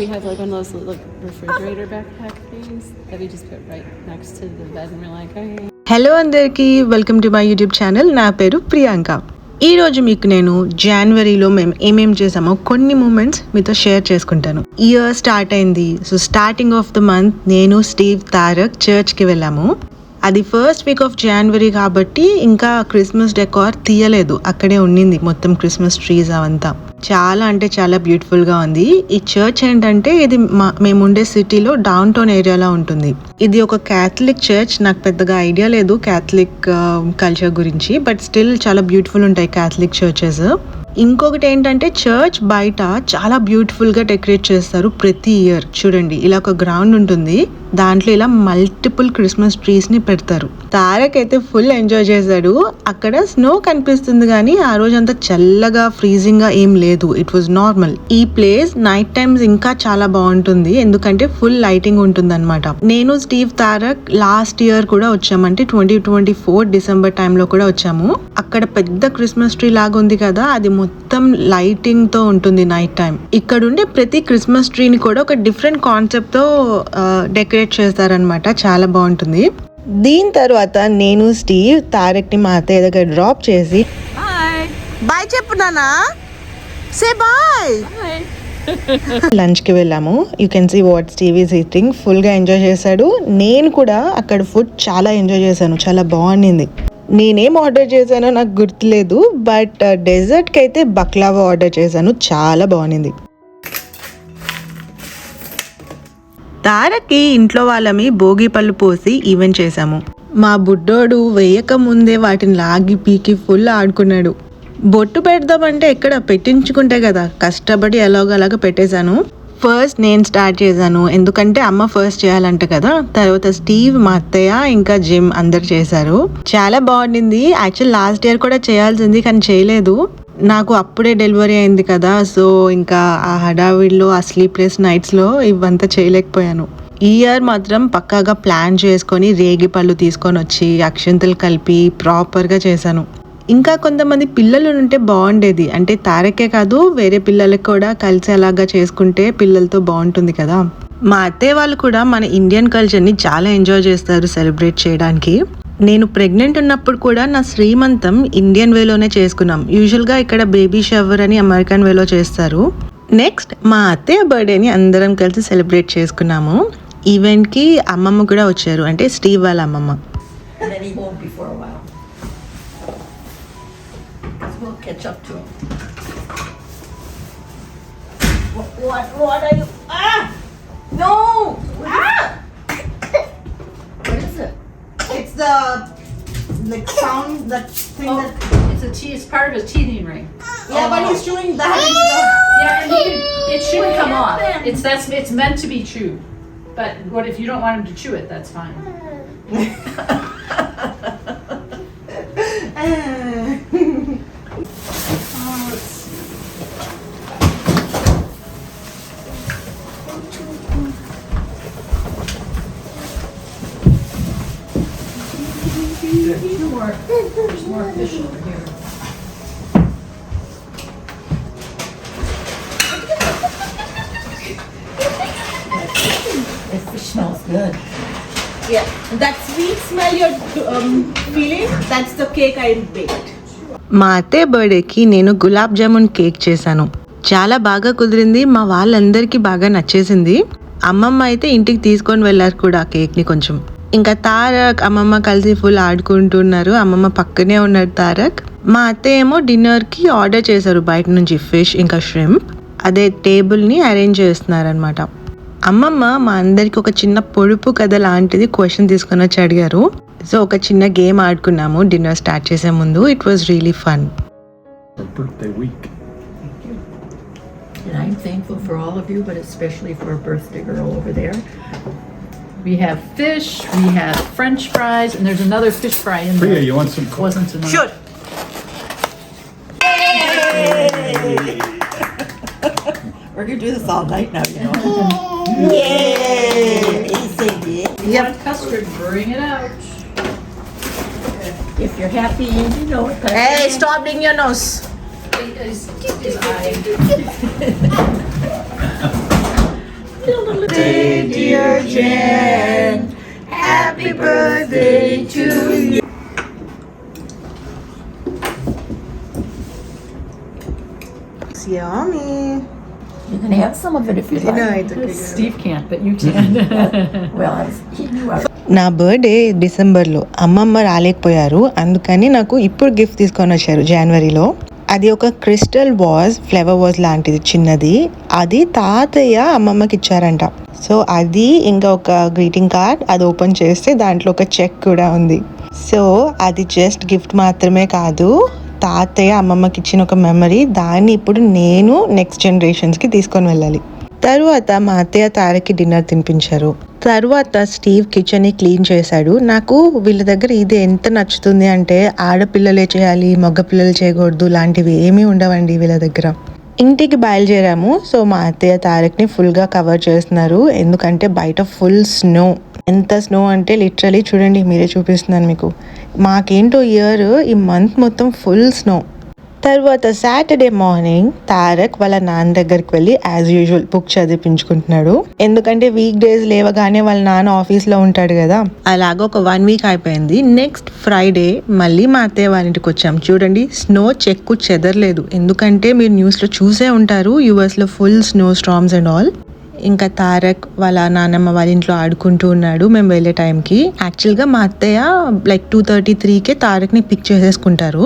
we have like one of those like refrigerator backpack things that we just put right next to the bed and we're like, hey. Hello అందరికీ welcome to my YouTube channel. నా పేరు ప్రియాంక. ఈరోజు మీకు నేను జనవరిలో మేము ఏమేం చేసామో కొన్ని మూమెంట్స్ మీతో షేర్ చేసుకుంటాను. ఇయర్ స్టార్ట్ అయింది. So starting of the month నేను స్టీవ్ తారక్ చర్చ్కి వెళ్ళాము. అది ఫస్ట్ వీక్ ఆఫ్ జనవరి కాబట్టి ఇంకా క్రిస్మస్ డెకార్ తీయలేదు, అక్కడే ఉండింది మొత్తం క్రిస్మస్ ట్రీస్ అవంతా. చాలా అంటే చాలా బ్యూటిఫుల్గా ఉంది. ఈ చర్చ్ ఏంటంటే ఇది మేముండే సిటీలో డౌన్ టౌన్ ఏరియాలో ఉంటుంది. ఇది ఒక క్యాథలిక్ చర్చ్. నాకు పెద్దగా ఐడియా లేదు క్యాథలిక్ కల్చర్ గురించి, బట్ స్టిల్ చాలా బ్యూటిఫుల్ ఉంటాయి క్యాథలిక్ చర్చెస్. ఇంకొకటి ఏంటంటే చర్చ్ బయట చాలా బ్యూటిఫుల్గా డెకరేట్ చేస్తారు ప్రతి ఇయర్. చూడండి, ఇలా ఒక గ్రౌండ్ ఉంటుంది, దాంట్లో ఇలా మల్టిపుల్ క్రిస్మస్ ట్రీస్ని పెడతారు. తారక్ అయితే ఫుల్ ఎంజాయ్ చేశాడు. అక్కడ స్నో కనిపిస్తుంది కానీ ఆ రోజు అంతా చల్లగా ఫ్రీజింగ్గా ఏం లేదు, ఇట్ వాజ్ నార్మల్. ఈ ప్లేస్ నైట్ టైమ్స్ ఇంకా చాలా బాగుంటుంది, ఎందుకంటే ఫుల్ లైటింగ్ ఉంటుంది అనమాట. నేను స్టీవ్ తారక్ లాస్ట్ ఇయర్ కూడా వచ్చాము, అంటే 2024 డిసెంబర్ టైంలో కూడా వచ్చాము. అక్కడ పెద్ద క్రిస్మస్ ట్రీ లాగా ఉంది కదా, అది మొత్తం లైటింగ్ తో ఉంటుంది నైట్ టైం. ఇక్కడ ఉండే ప్రతి క్రిస్మస్ ట్రీని కూడా ఒక డిఫరెంట్ కాన్సెప్ట్ తో డెకరేట్ చేస్తారనమాట, చాలా బాగుంటుంది. దీని తర్వాత నేను స్టీవ్ తారక్ ని మా అత్తయ్య దగ్గర డ్రాప్ చేసి బాయ్ చెప్పు నానా, సే బాయ్. లంచ్ కి వెళ్ళాము. You can see what Steve is eating. Full గా ఎంజాయ్ చేశాడు. నేను కూడా అక్కడ ఫుడ్ చాలా ఎంజాయ్ చేశాను, చాలా బాగుండింది. నేనేం ఆర్డర్ చేశానో నాకు గుర్తులేదు, బట్ డెజర్ట్కి అయితే బక్లావా ఆర్డర్ చేశాను, చాలా బాగుంది. తారక్కి ఇంట్లో వాళ్ళమి భోగి పళ్ళు పోసి ఈవెంట్ చేశాము. మా బుడ్డోడు వేయక ముందే వాటిని లాగి పీకి ఫుల్ ఆడుకున్నాడు. బొట్టు పెడదామంటే ఎక్కడ పెట్టించుకుంటే కదా, కష్టపడి ఎలాగోలాగా పెట్టేశాను. ఫస్ట్ నేను స్టార్ట్ చేశాను, ఎందుకంటే అమ్మ ఫస్ట్ చేయాలంట కదా. తర్వాత స్టీవ్, మా అత్తయ్య, ఇంకా జిమ్ అందరు చేశారు. చాలా బాగుండింది. యాక్చువల్ లాస్ట్ ఇయర్ కూడా చేయాల్సింది కానీ చేయలేదు. నాకు అప్పుడే డెలివరీ అయింది కదా, సో ఇంకా ఆ హడావిడిలో ఆ స్లీప్లెస్ నైట్స్లో ఇవంతా చేయలేకపోయాను. ఈ ఇయర్ మాత్రం పక్కాగా ప్లాన్ చేసుకొని రేగి పళ్ళు తీసుకొని వచ్చి అక్షంతలు కలిపి ప్రాపర్గా చేశాను. ఇంకా కొంతమంది పిల్లలు ఉంటే బాగుండేది, అంటే తారకే కాదు వేరే పిల్లలకు కూడా కలిసి అలాగా చేసుకుంటే పిల్లలతో బాగుంటుంది కదా. మా అత్తయ్య వాళ్ళు కూడా మన ఇండియన్ కల్చర్ని చాలా ఎంజాయ్ చేస్తారు సెలబ్రేట్ చేయడానికి. నేను ప్రెగ్నెంట్ ఉన్నప్పుడు కూడా నా శ్రీమంతం ఇండియన్ వేలోనే చేసుకున్నాం. యూజువల్గా ఇక్కడ బేబీ షవర్ అని అమెరికన్ వేలో చేస్తారు. నెక్స్ట్ మా అత్తయ్య బర్త్డేని అందరం కలిసి సెలబ్రేట్ చేసుకున్నాము. ఈవెంట్కి అమ్మమ్మ కూడా వచ్చారు, అంటే స్టీవ్ వాళ్ళ అమ్మమ్మ. We'll catch up to him. What are you? Ah! No! Ah! What is it? It's the like sound that thing that. It's a it's part of his teething ring. Yeah, but he's chewing that. Yeah, and it shouldn't come off. It's meant to be chewed. But what if you don't want him to chew it? That's fine. There's more fish over here. That fish smells good. Yeah, that sweet smell you're feeling, that's the cake I baked. మా అత్తయ్య బర్త్డేకి నేను gulab jamun cake చేశాను. చాలా బాగా కుదిరింది, మా వాళ్ళందరికీ బాగా నచ్చేసింది. అమ్మమ్మ అయితే ఇంటికి తీసుకొని వెళ్ళారు కూడా కేక్ని కొంచెం. ఇంకా తారక్ అమ్మమ్మ కలిసి ఫుల్ ఆడుకుంటున్నారు. అమ్మమ్మ పక్కనే ఉన్నాడు తారక్. మా అత్తయ్య ఏమో డిన్నర్కి ఆర్డర్ చేశారు బయట నుంచి ఫిష్ ఇంకా ష్రింప్. అదే టేబుల్ని అరేంజ్ చేస్తున్నారనమాట. అమ్మమ్మ మా అందరికి ఒక చిన్న పొడుపు కథ లాంటిది క్వశ్చన్ తీసుకొని వచ్చి అడిగారు. సో ఒక చిన్న గేమ్ ఆడుకున్నాము డిన్నర్ స్టార్ట్ చేసే ముందు. It was really fun. Birthday week. And I'm thankful for all of you, but especially for our birthday girl over there. We have fish, we have French fries, and there's another fish fry in there. Priya, you want some? Wasn't enough. Sure. We're gonna do this all night now, you know. Yay! You want custard, bring it out. If you're happy, you know it. Hey, stop doing your nose. His eye. dear Jen. Happy birthday to you. Yummy. You can have some of it if you like. No, it's okay. Steve can't, but you can. Well, he knew I నా birthday డిసెంబర్లో అమ్మమ్మ రాలేకపోయారు, అందుకని నాకు ఇప్పుడు gift తీసుకొని వచ్చారు జనవరిలో. అది ఒక క్రిస్టల్ వాజ్, ఫ్లవర్ వాజ్ లాంటిది చిన్నది. అది తాతయ్య అమ్మమ్మకి ఇచ్చారంట. సో అది ఇంకా ఒక గ్రీటింగ్ కార్డ్, అది ఓపెన్ చేస్తే దాంట్లో ఒక చెక్ కూడా ఉంది. సో అది జస్ట్ గిఫ్ట్ మాత్రమే కాదు, తాతయ్య అమ్మమ్మకి ఇచ్చిన ఒక మెమరీ. దాన్ని ఇప్పుడు నేను నెక్స్ట్ జనరేషన్స్కి తీసుకొని వెళ్ళాలి. తరువాత మా అత్తయ్య తారకి డిన్నర్ తినిపించారు. తరువాత స్టీవ్ కిచెన్ని క్లీన్ చేశాడు. నాకు వీళ్ళ దగ్గర ఇది ఎంత నచ్చుతుంది అంటే ఆడపిల్లలే చేయాలి, మగపిల్లలు చేయకూడదు లాంటివి ఏమీ ఉండవండి వీళ్ళ దగ్గర. ఇంటికి బయలుదేరాము. సో మా అత్తయ్య తారక్ని ఫుల్గా కవర్ చేస్తున్నారు, ఎందుకంటే బయట ఫుల్ స్నో. ఎంత స్నో అంటే లిటరలీ చూడండి, మీరే చూపిస్తున్నాను మీకు. మాకేంటో ఇయర్ ఈ మంత్ మొత్తం ఫుల్ స్నో. తర్వాత సాటర్డే మార్నింగ్ తారక్ వాళ్ళ నాన్న దగ్గరికి వెళ్ళి యాజ్ యూజువల్ బుక్ చదివించుకుంటున్నాడు, ఎందుకంటే వీక్ డేస్ లేవగానే వాళ్ళ నాన్న ఆఫీస్లో ఉంటాడు కదా. అలాగా ఒక 1 వీక్ అయిపోయింది. నెక్స్ట్ ఫ్రైడే మళ్ళీ మా అత్తయ్య వాళ్ళ ఇంటికి వచ్చాం. చూడండి, స్నో చెక్కు చెదరలేదు, ఎందుకంటే మీరు న్యూస్లో చూసే ఉంటారు యూఎస్లో full snow storms and all. ఇంకా తారక్ వాళ్ళ నాన్నమ్మ వాళ్ళ ఇంట్లో ఆడుకుంటూ ఉన్నాడు మేము వెళ్ళే టైంకి. యాక్చువల్గా మా అత్తయ్య లైక్ 2:33కే తారక్ని పిక్ చేసేసుకుంటారు.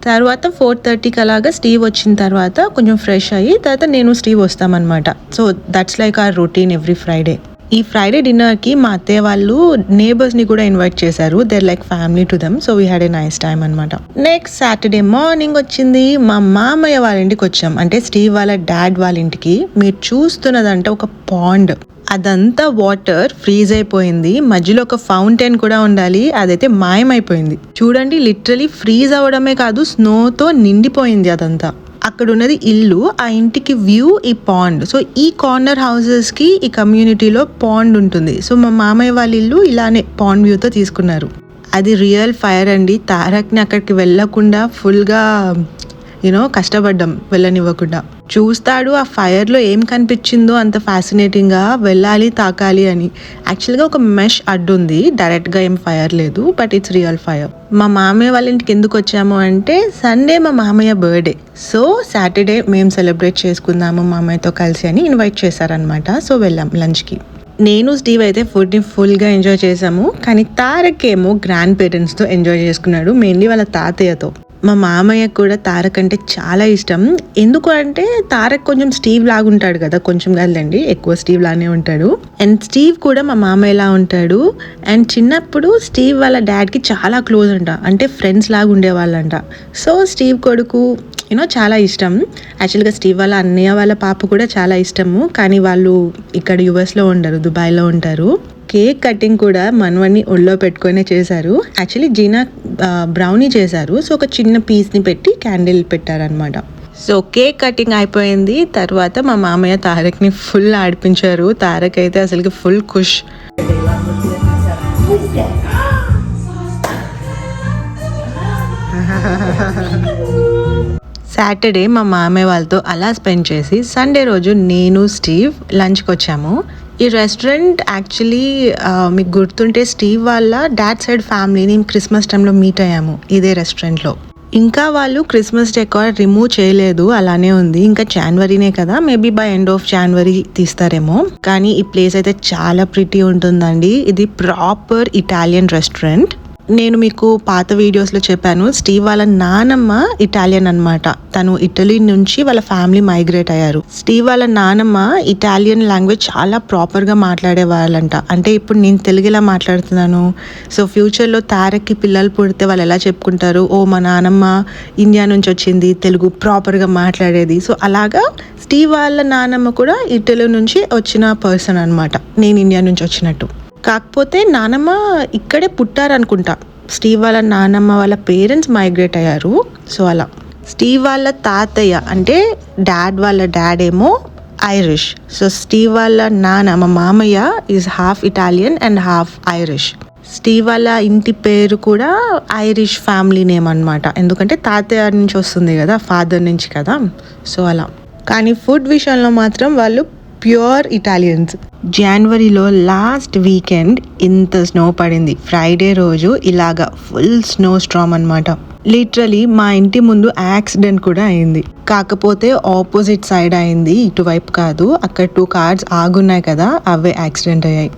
తర్వాత 4:30కి అలాగా స్టీవ్ వచ్చిన తర్వాత కొంచెం ఫ్రెష్ అయ్యి తర్వాత నేను స్టీవ్ వస్తామన్నమాట. So that's like our routine every Friday. ఈ ఫ్రైడే డిన్నర్కి మా అత్తయ్య వాళ్ళు నేబర్స్ని కూడా ఇన్వైట్ చేశారు. There like family to them. So we had a nice time అనమాట. నెక్స్ట్ సాటర్డే మార్నింగ్ వచ్చింది, మా మామయ్య వాళ్ళ ఇంటికి వచ్చాం, అంటే స్టీవ్ వాళ్ళ డాడ్ వాళ్ళ ఇంటికి. మీరు చూస్తున్నదంటే ఒక పాండ్, అదంతా వాటర్ ఫ్రీజ్ అయిపోయింది, మధ్యలో ఒక ఫౌంటైన్ కూడా ఉండాలి, అదైతే మాయమైపోయింది. చూడండి, లిటరలీ ఫ్రీజ్ అవ్వడమే కాదు స్నోతో నిండిపోయింది అదంతా. అక్కడ ఉన్నది ఇల్లు, ఆ ఇంటికి వ్యూ ఈ పాండ్. సో ఈ కార్నర్ హౌసెస్కి ఈ కమ్యూనిటీలో పాండ్ ఉంటుంది. సో మా మామయ్య వాళ్ళ ఇల్లు ఇలానే పాండ్ వ్యూతో తీసుకున్నారు. అది రియల్ ఫైర్ అండి. తారక్ని అక్కడికి వెళ్ళకుండా ఫుల్గా కష్టపడ్డాం వెళ్ళనివ్వకుండా. చూస్తాడు ఆ ఫైర్లో ఏం కనిపించిందో అంత ఫ్యాసినేటింగ్గా, వెళ్ళాలి తాకాలి అని. యాక్చువల్గా ఒక మెష్ అడ్డు ఉంది, డైరెక్ట్గా ఏం ఫైర్ లేదు, బట్ ఇట్స్ రియల్ ఫైర్. మా మామయ్య వాళ్ళ ఇంటికి ఎందుకు వచ్చాము అంటే సండే మా మామయ్య బర్త్డే. సో సాటర్డే మేము సెలబ్రేట్ చేసుకుందాము మామయ్యతో కలిసి అని ఇన్వైట్ చేశారనమాట. సో వెళ్ళాం లంచ్కి. నేను స్టీవ్ అయితే ఫుడ్ని ఫుల్గా ఎంజాయ్ చేసాము, కానీ తారక్ ఏమో గ్రాండ్ పేరెంట్స్తో ఎంజాయ్ చేసుకున్నాడు, మెయిన్లీ వాళ్ళ తాతయ్యతో. మా మామయ్య కూడా తారక్ అంటే చాలా ఇష్టం. ఎందుకు అంటే తారక్ కొంచెం స్టీవ్ లాగా ఉంటాడు కదా, కొంచెం కాదండి ఎక్కువ స్టీవ్ లానే ఉంటాడు. అండ్ స్టీవ్ కూడా మా మామయ్యలా ఉంటాడు. అండ్ చిన్నప్పుడు స్టీవ్ వాళ్ళ డాడ్కి చాలా క్లోజ్ అంట, అంటే ఫ్రెండ్స్ లాగా ఉండేవాళ్ళంట. సో స్టీవ్ కొడుకు చాలా ఇష్టం. యాక్చువల్గా స్టీవ్ వాళ్ళ అన్నయ్య వాళ్ళ పాప కూడా చాలా ఇష్టము, కానీ వాళ్ళు ఇక్కడ యుఎస్లో ఉండరు, దుబాయ్లో ఉంటారు. కేక్ కటింగ్ కూడా మనవన్ని ఒళ్ళో పెట్టుకునే చేశారు. యాక్చువల్లీ జీనా బ్రౌనీ చేశారు. సో ఒక చిన్న పీస్ని పెట్టి క్యాండిల్ పెట్టారనమాట. సో కేక్ కటింగ్ అయిపోయింది. తర్వాత మా మామయ్య తారక్ని ఫుల్ ఆడిపించారు. తారక్ అయితే అసలుకి ఫుల్ ఖుష్. సాటర్డే మా మామయ్య వాళ్ళతో అలా స్పెండ్ చేసి సండే రోజు నేను స్టీవ్ లంచ్కి వచ్చాము. ఈ రెస్టారెంట్ యాక్చువల్లీ మీకు గుర్తుంటే స్టీవ్ వాళ్ళ డాడ్ సైడ్ ఫ్యామిలీని క్రిస్మస్ టైంలో మీట్ అయ్యాము ఇదే రెస్టారెంట్లో. ఇంకా వాళ్ళు క్రిస్మస్ డెకార్ రిమూవ్ చేయలేదు, అలానే ఉంది. ఇంకా జనవరినే కదా, maybe by end of January తీస్తారేమో. కానీ ఈ ప్లేస్ అయితే చాలా ప్రిటీ ఉంటుందండి. ఇది ప్రాపర్ ఇటాలియన్ రెస్టారెంట్. నేను మీకు పాత వీడియోస్లో చెప్పాను, స్టీవ్ వాళ్ళ నానమ్మ ఇటాలియన్ అనమాట. తను ఇటలీ నుంచి వాళ్ళ ఫ్యామిలీ మైగ్రేట్ అయ్యారు. స్టీవ్ వాళ్ళ నానమ్మ ఇటాలియన్ లాంగ్వేజ్ చాలా ప్రాపర్గా మాట్లాడే వాళ్ళంట. అంటే ఇప్పుడు నేను తెలుగులా మాట్లాడుతున్నాను, సో ఫ్యూచర్లో తారక్కి పిల్లలు పుడితే వాళ్ళు ఎలా చెప్పుకుంటారు, ఓ మా నానమ్మ ఇండియా నుంచి వచ్చింది, తెలుగు ప్రాపర్గా మాట్లాడేది. సో అలాగా స్టీవ్ వాళ్ళ నానమ్మ కూడా ఇటలీ నుంచి వచ్చిన పర్సన్ అనమాట, నేను ఇండియా నుంచి వచ్చినట్టు. కాకపోతే నానమ్మ ఇక్కడే పుట్టారనుకుంటా. స్టీవ్ వాళ్ళ నానమ్మ వాళ్ళ పేరెంట్స్ మైగ్రేట్ అయ్యారు. సో అలా స్టీవ్ వాళ్ళ తాతయ్య అంటే డాడ్ వాళ్ళ డాడ్ ఏమో ఐరిష్. సో స్టీవ్ వాళ్ళ నాన్న మా మామయ్య is half Italian and half Irish. Steve వాళ్ళ ఇంటి పేరు కూడా ఐరిష్ ఫ్యామిలీ నేమ్ అనమాట, ఎందుకంటే తాతయ్య నుంచి వస్తుంది కదా, ఫాదర్ నుంచి కదా. సో అలా. కానీ ఫుడ్ విషయంలో మాత్రం వాళ్ళు ప్యూర్ ఇటాలియన్స్. జనవరిలో లాస్ట్ వీకెండ్ ఇంత స్నో పడింది. ఫ్రైడే రోజు ఇలాగా ఫుల్ స్నో స్ట్రామ్ అనమాట. లిటరలీ మా ఇంటి ముందు యాక్సిడెంట్ కూడా అయింది. కాకపోతే ఆపోజిట్ సైడ్ అయింది, ఇటువైపు కాదు. అక్కడ 2 కార్స్ ఆగున్నాయి కదా, అవే యాక్సిడెంట్ అయ్యాయి.